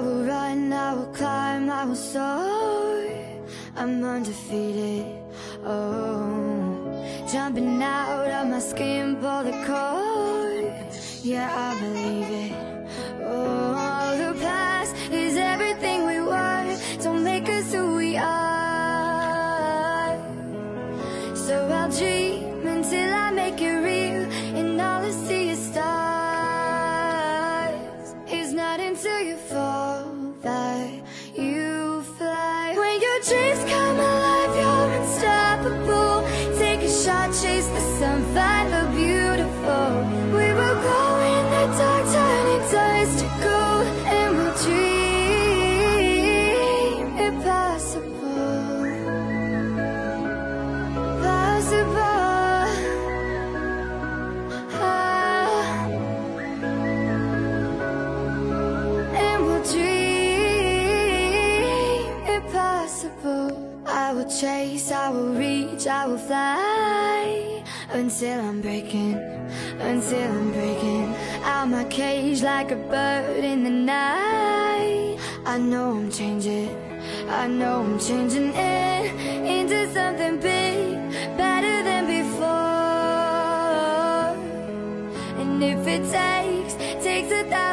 will run, I will climb, I will soar. I'm undefeated, oh. Jumping out of my skin, pull the cord. Yeah, I believe it. Oh, the past is everything we were. Don't make us who we are. So I'll dream until I make it real, and all I see is stars. It's not until you fall that you fly. When your dreams come alive, you're unstoppable. Take a shot, chase the sun, find the beautiful. We will go in the dark, turning dust to gold, and we'll dream impossible, possible. And we'll dream impossible. I will chase, I will reach, I will fly until I'm breaking out my cage like a bird in the night. I know I'm changing into something big, better than before. And if it takes 1,000